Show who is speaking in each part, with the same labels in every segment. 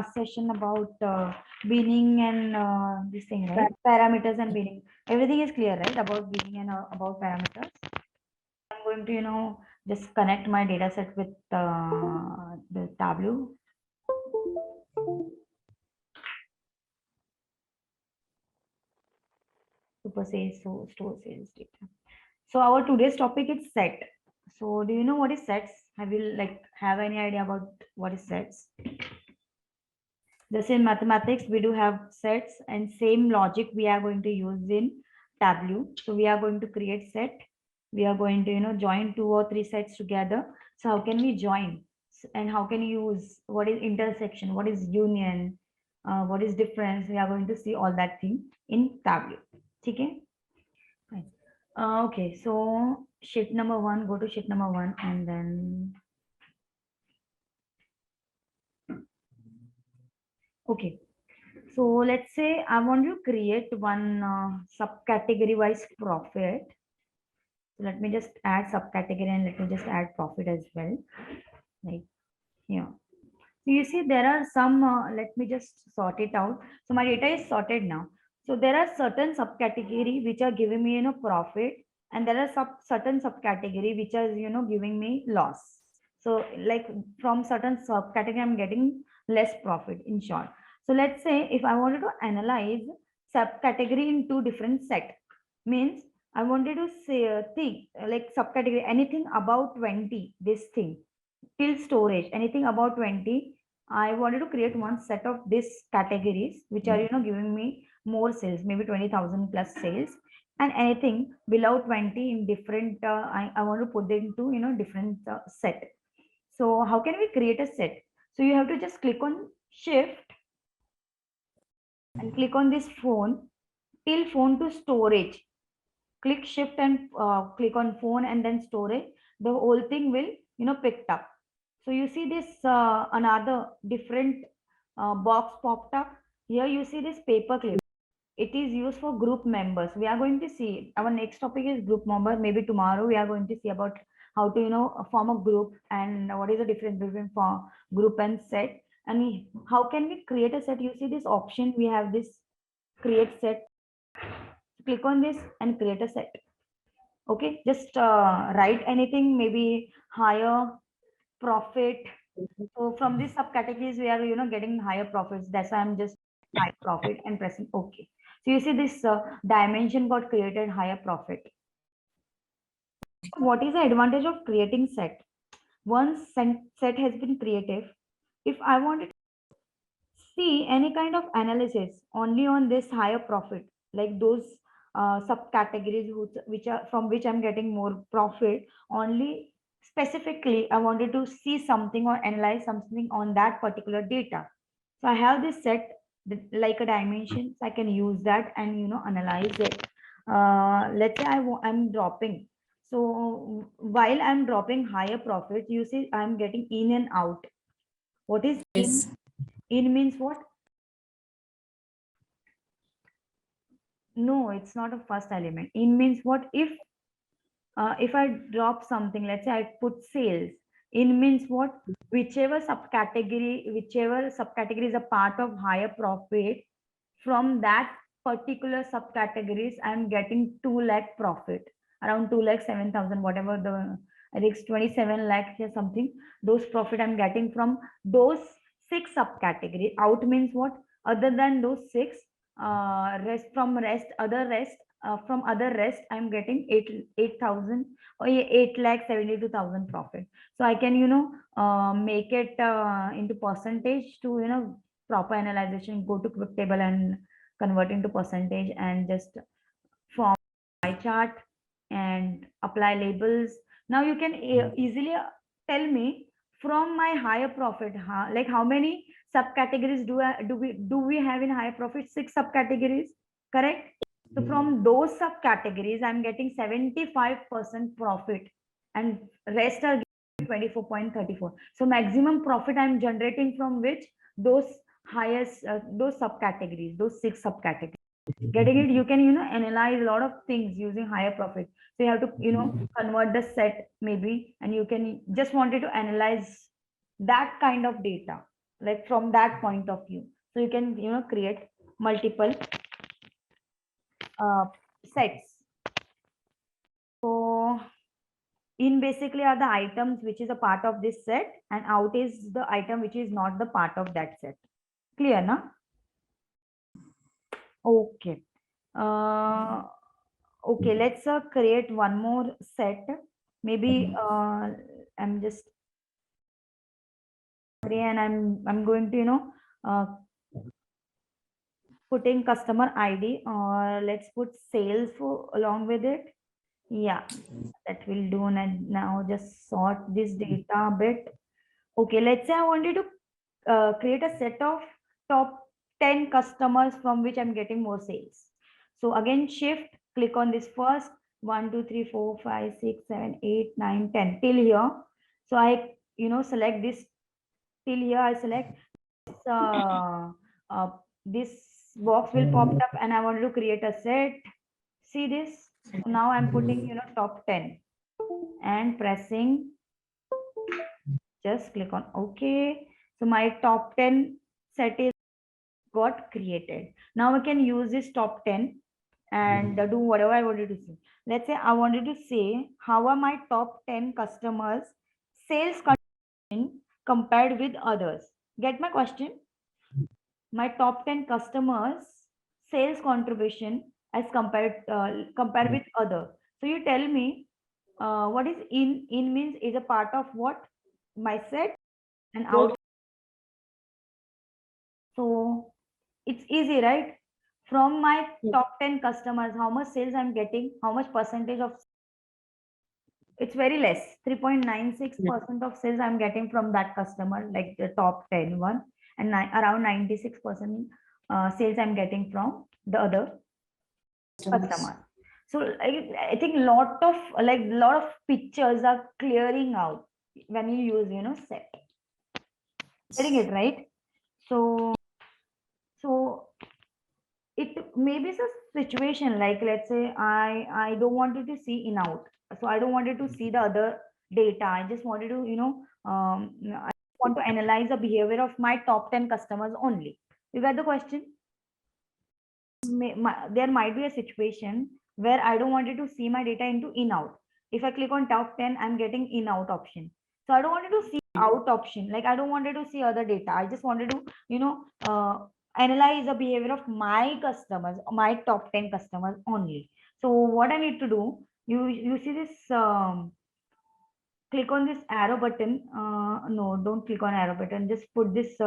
Speaker 1: last session about binning and this thing, right? Parameters and binning. Everything is clear, right? About binning and about parameters. I'm going to, just connect my data set with the Tableau. Super Store Sales Data. So our today's topic is set. So do you know what is sets? Have you have any idea about what is sets? Just in mathematics, we do have sets, and same logic we are going to use in Tableau. So we are going to create set. We are going to, join 2 or 3 sets together. So how can we join? And how can you use what is intersection? What is union? What is difference? We are going to see all that thing in Tableau. Okay. Okay. So sheet number 1. Go to sheet number 1 and then. Okay. So let's say I want to create one subcategory wise profit. So let me just add subcategory and let me just add profit as well. Like here. So you see there are some, let me just sort it out. So my data is sorted now. So there are certain subcategory which are giving me, profit, and there are certain subcategory which are, giving me loss. So like from certain subcategory, I'm getting less profit in short. So let's say if I wanted to analyze subcategory in 2 different set, means I wanted to say think like subcategory anything about 20, this thing till storage, anything about 20. I wanted to create one set of these categories which are giving me more sales, maybe 20,000 plus sales, and anything below 20 in different I want to put them into different set. So how can we create a set? So you have to just click on shift and click on this phone till phone to storage. Click shift and click on phone and then storage. The whole thing will picked up. So you see this another different box popped up. Here you see this paper clip. It is used for group members. We are going to see our next topic is group member. Maybe tomorrow we are going to see about how to form a group and what is the difference between group and set, and how can we create a set. You see this option, we have this create set. Click on this and create a set. Okay, just write anything, maybe higher profit. So from these subcategories we are getting higher profits. That's why I'm just high profit and pressing OK. So you see this dimension got created, higher profit. What is the advantage of creating set? Once set has been created, if I wanted to see any kind of analysis only on this higher profit, like those subcategories which are from which I'm getting more profit, only specifically I wanted to see something or analyze something on that particular data. So I have this set like a dimension, so I can use that and analyze it. Let's say I'm dropping. So while I'm dropping higher profit, you see I'm getting in and out. What is in? In means what? No, it's not a first element. In means what? If I drop something, let's say I put sales. In means what? Whichever subcategory is a part of higher profit, from that particular subcategories, I'm getting 2 lakh profit, around 2 lakh 7,000, whatever the, I think 27 lakh or something. Those profit I'm getting from those 6 subcategory. Out means what? Other than those 6, from other rest, I'm getting 8,000 or 8 lakh 72,000 profit. So I can make it into percentage to proper analyzation. Go to quick table and convert into percentage and just form pie chart and apply labels. Now you can easily tell me from my higher profit, like how many subcategories do we have in higher profit? 6 subcategories, correct? So from those subcategories, I'm getting 75% profit and rest are 24.34. So maximum profit I'm generating from which? Those highest, those subcategories, those 6 subcategories. Getting it? You can analyze a lot of things using higher profit. So you have to convert the set maybe, and you can just wanted to analyze that kind of data. like from that point of view. So you can, create multiple sets. So in basically are the items which is a part of this set, and out is the item which is not the part of that set. Clear, na? Okay. Okay, let's create one more set. Maybe I'm just and I'm going to uh, putting customer ID, or let's put sales for along with it. Yeah, that will do. And now just sort this data a bit. Okay, let's say I wanted to create a set of top 10 customers from which I'm getting more sales. So again, shift, click on this first 1, 2, 3, 4, 5, 6, 7, 8, 9, 10 till here. So I, select this till here. I select uh, uh, this box will pop up, and I wanted to create a set. See this? So now I'm putting, top 10 and pressing, just click on OK. So my top 10 set is got created. Now I can use this top 10 and do whatever I wanted to see. Let's say I wanted to say how are my top 10 customers sales contribution compared with others. Get my question? My top 10 customers sales contribution as compared with other. So you tell me what is in means is a part of what? My set, and out. So it's easy, right? From my top 10 customers, how much sales I'm getting, how much percentage of, it's very less. 3.96% of sales I'm getting from that customer, like the top 10 one, and around 96% sales I'm getting from the other customer. So I think lot of pictures are clearing out when you use, set. Getting it right? So it maybe a situation like, let's say I don't wanted to see in out, so I don't wanted to see the other data. I just wanted to, I want to analyze the behavior of my top 10 customers only. You got the question? There might be a situation where I don't wanted to see my data into in out. If I click on top 10, I'm getting in out option. So I don't wanted to see out option. Like I don't wanted to see other data. I just wanted to, analyze the behavior of my customers, my top 10 customers only. So what I need to do, you see this, click on this arrow button. No, don't click on arrow button. Just put this,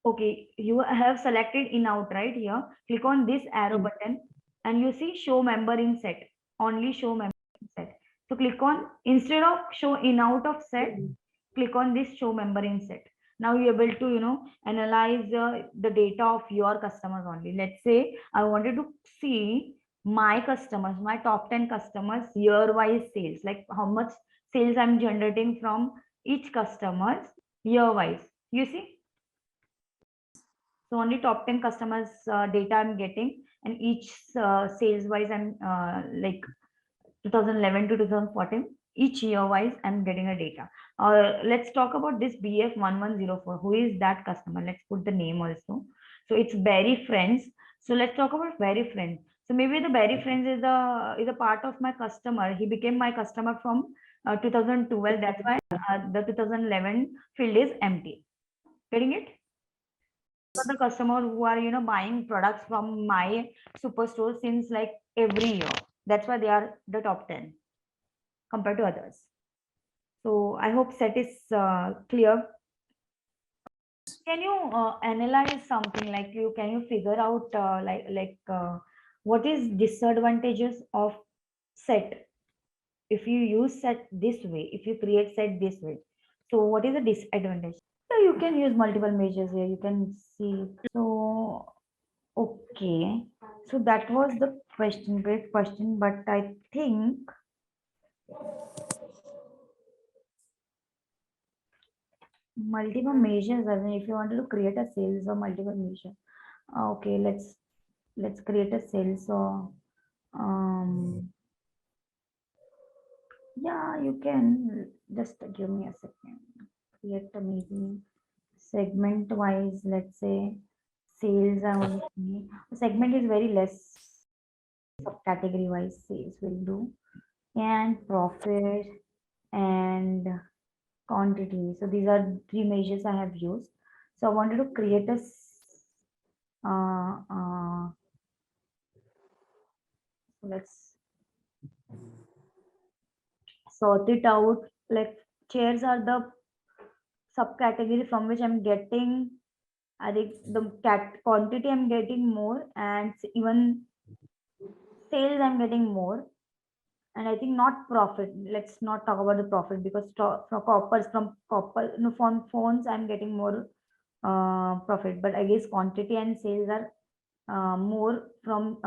Speaker 1: okay, you have selected in out right here. Click on this arrow button and you see show member in set. Only show member in set. So click on, instead of show in out of set, click on this show member in set. Now you're able to, analyze the data of your customers only. Let's say I wanted to see my customers, my top 10 customers year wise sales, like how much sales I'm generating from each customers year wise. You see? So only top 10 customers data I'm getting, and each sales wise I'm like 2011 to 2014, each year wise I'm getting a data. Let's talk about this BF1104. Who is that customer? Let's put the name also. So it's Berry Friends. So let's talk about Berry Friends. So maybe the Berry Friends is a part of my customer. He became my customer from 2012. That's why the 2011 field is empty. Getting it? The customer who are, buying products from my superstore since like every year. That's why they are the top 10 compared to others. So I hope set is clear. Can you analyze something like, can you figure out what is disadvantages of set if you use set this way, if you create set this way? So what is the disadvantage? So you can use multiple measures here. You can see. So okay, so that was the question, great question, but I think multiple measures, I mean, if you wanted to create a sales or multiple measure. Okay, let's create a sales. So yeah, you can just give me a second. Create a maybe segment wise, let's say sales are only segment is very less, subcategory wise sales will do, and profit and quantity. So these are three measures I have used. So I wanted to create a let's sort it out. Like chairs are the subcategory from which I'm getting, I think the quantity I'm getting more, and even sales I'm getting more. And I think not profit. Let's not talk about the profit because from copper, no, from phones I'm getting more profit. But I guess quantity and sales are more from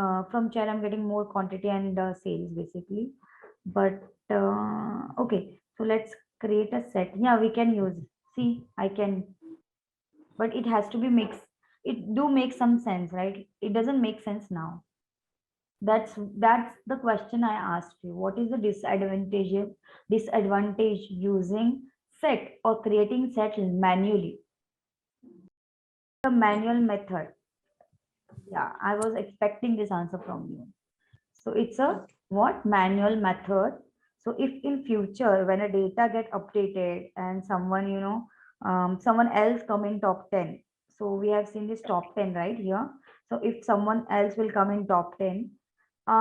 Speaker 1: chair. I'm getting more quantity and sales basically. But okay, so let's create a set. Yeah, we can use. See, I can, but it has to be mixed. It do make some sense, right? It doesn't make sense now. That's the question I asked you. What is the disadvantage using set or creating set manually? The manual method. Yeah, I was expecting this answer from you. So it's a what manual method. So if in future when a data get updated and someone someone else come in top 10. So we have seen this top 10 right here. So if someone else will come in top 10,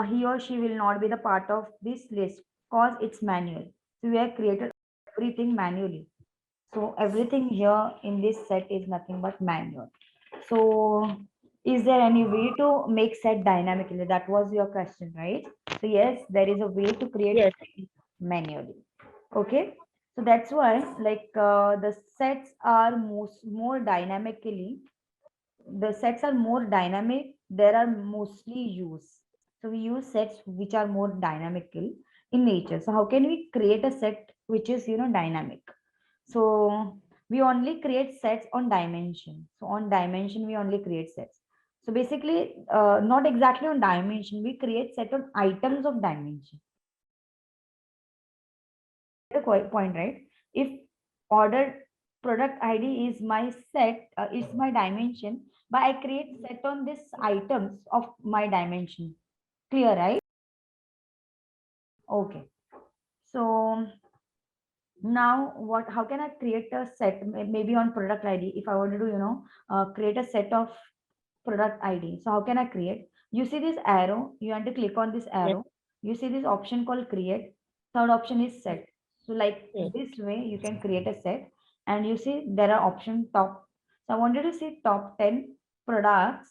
Speaker 1: he or she will not be the part of this list because it's manual. So we have created everything manually. So everything here in this set is nothing but manual. So is there any way to make set dynamically? That was your question, right? So yes, there is a way to create
Speaker 2: Yes.
Speaker 1: manually. Okay. So that's why the sets are more dynamically, the sets are more dynamic. There are mostly used. So we use sets which are more dynamical in nature. So how can we create a set which is dynamic? So we only create sets on dimension. So on dimension we only create sets. So basically not exactly on dimension, we create set on items of dimension. The point, right? If order product id is my set, is my dimension, but I create set on this items of my dimension. Clear, right? Okay. So now what, how can I create a set maybe on product id if I want to create a set of product id? So how can I create? You see this arrow, you want to click on this
Speaker 2: Yes.
Speaker 1: arrow, you see this option called create. Third option is set. So like
Speaker 2: Yes.
Speaker 1: this way you can create a set, and you see there are option top. So I wanted to see top 10 products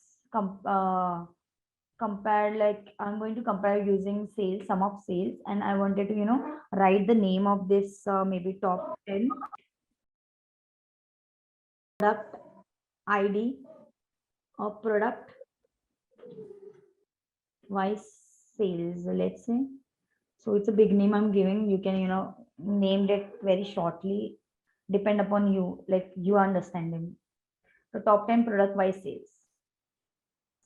Speaker 1: compare, like I'm going to compare using sales, sum of sales, and I wanted to write the name of this maybe top 10 product id or product wise sales, let's say. So it's a big name I'm giving. You can named it very shortly, depend upon you, like you understanding. So top 10 product wise sales,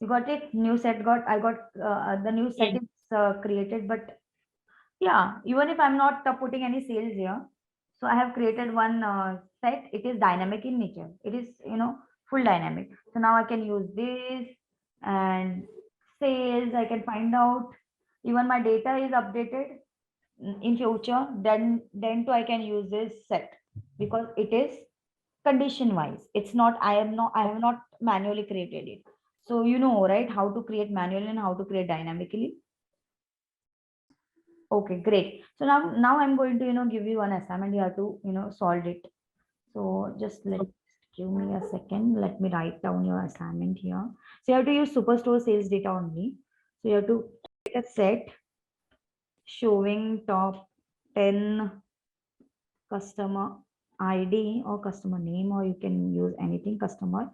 Speaker 1: you got it. New set got, I got the new set
Speaker 2: Yes.
Speaker 1: is created. But yeah, even if I'm not putting any sales here, so I have created one set. It is dynamic in nature. It is full dynamic. So now I can use this and sales. I can find out even my data is updated in future. Then too I can use this set because it is condition wise. It's not, I have not manually created it. So right, how to create manually and how to create dynamically. Okay, great. So now I'm going to give you one assignment. You have to solve it. So just give me a second. Let me write down your assignment here. So you have to use Superstore sales data only. So you have to create a set showing top 10 customer ID or customer name, or you can use anything customer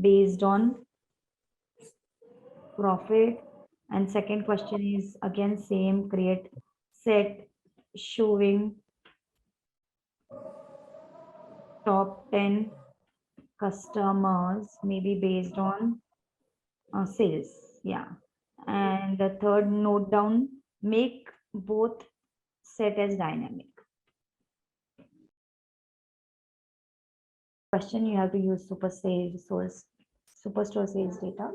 Speaker 1: based on profit. And second question is again same, create set showing top 10 customers, maybe based on sales. Yeah. And the third, note down, make both set as dynamic. question, you have to use Super Store Sales Data.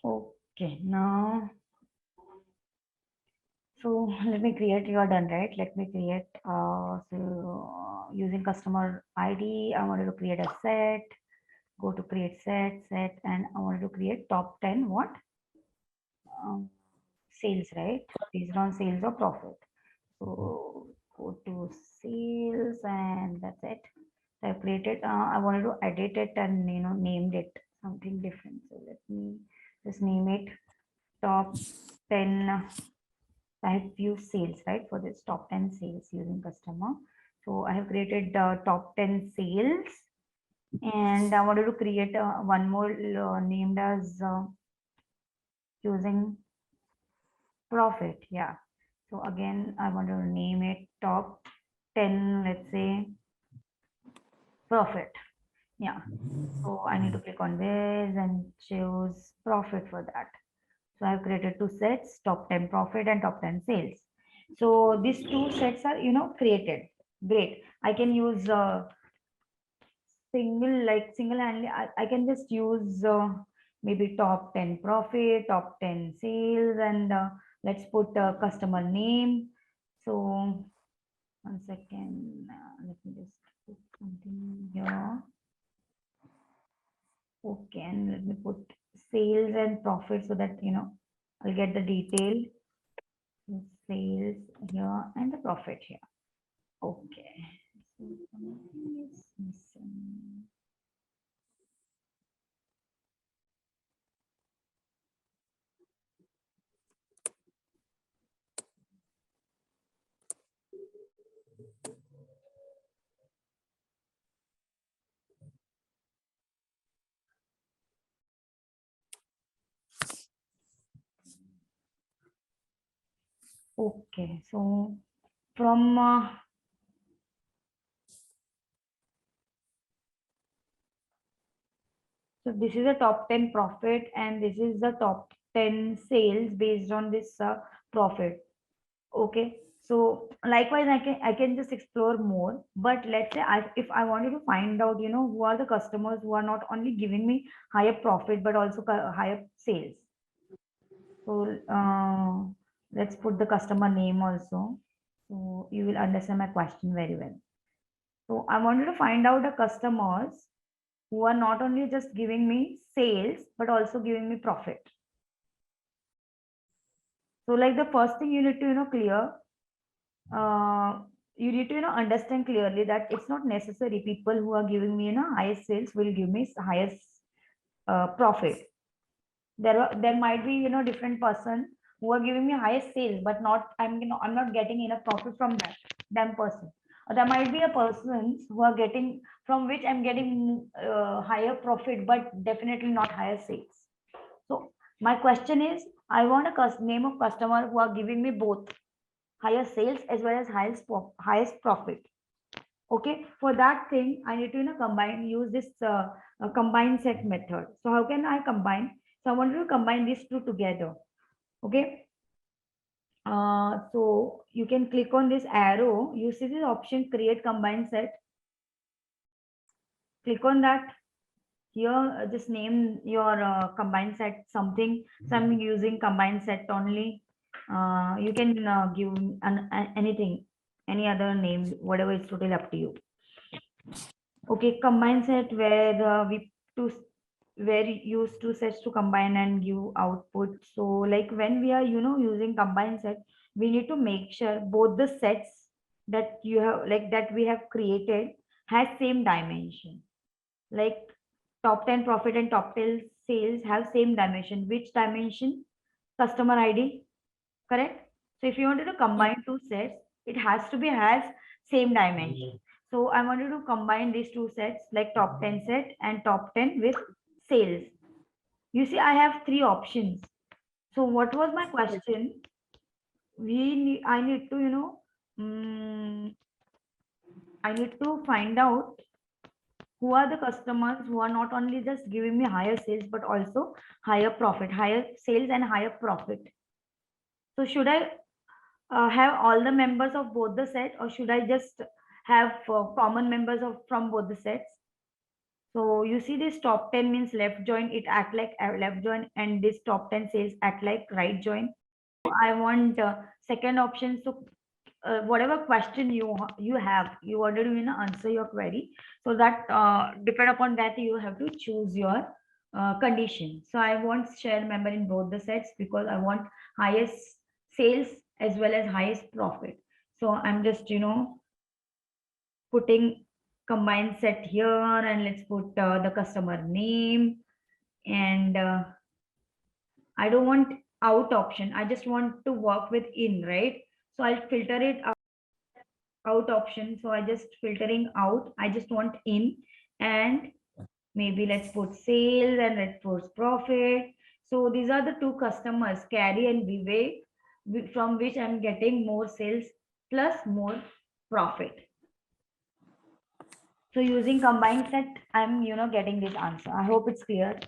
Speaker 1: Okay, now, so let me create, you are done, right? Let me create, using customer ID, I wanted to create a set, go to create set, and I wanted to create top 10 what? Sales, right? Based on sales or profit. So go to sales and that's it. So I created, I wanted to edit it and named it something different. So let me just name it top 10. I have used sales, right? For this top 10 sales using customer. So I have created the top 10 sales, and I wanted to create one more named as using profit. Yeah. So again, I want to name it top 10, let's say profit. Yeah. So I need to click on this and choose profit for that. So I've created two sets, top 10 profit and top 10 sales. So these two sets are, created. Great. I can use single handedly. I can just use maybe top 10 profit, top 10 sales, and let's put a customer name. So 1 second, let me just put something here. Okay, and let me put sales and profit so that I'll get the detail. Sales here and the profit here. Okay. So something is missing. Okay, so from so this is the top 10 profit and this is the top 10 sales based on this profit. Okay, so likewise I can just explore more, but let's say if I wanted to find out who are the customers who are not only giving me higher profit but also higher sales. So let's put the customer name also, so you will understand my question very well. So I wanted to find out the customers who are not only just giving me sales but also giving me profit. So like the first thing you need to clear, you need to understand clearly that it's not necessary people who are giving me highest sales will give me highest profit. There might be different person who are giving me highest sales but not I'm not getting enough profit from them person. Or there might be a persons who are getting from which I'm getting higher profit but definitely not higher sales. So my question is, I want a name of customer who are giving me both higher sales as well as highest profit. Okay, for that thing I need to use this combine set method. So how can I combine? So I want to combine these two together. Okay, so you can click on this arrow, you see this option create combine set, click on that. Here just name your combine set something, so I'm using combine set only. You can give anything, any other name, whatever is totally up to you. Okay, combine set where where use two sets to combine and give output. So like when we are using combine set, we need to make sure both the sets that you have that we have created has same dimension. Like top 10 profit and top 10 sales have same dimension. Which dimension? Customer ID, correct? So if you wanted to combine two sets, it has to be has same dimension. So I wanted to combine these two sets like top 10 set and top 10 with sales. You see, I have three options. So what was my question? I need to, I need to find out who are the customers who are not only just giving me higher sales, but also higher profit, higher sales and higher profit. So should I have all the members of both the set, or should I just have common members from both the sets? So you see this top 10 means left join, it act like left join, and this top 10 sales act like right join. I want second option. So whatever question you have, you already answer your query. So that depend upon that you have to choose your condition. So I want share member in both the sets because I want highest sales as well as highest profit. So I'm just putting combined set here, and let's put the customer name, and I don't want out option. I just want to work with in, right? So I'll filter it out option. So I just filtering out. I just want in, and maybe let's put sales and let's put profit. So these are the two customers, Carrie and Vivek, from which I'm getting more sales plus more profit. So using combined set, I'm getting this answer. I hope it's clear.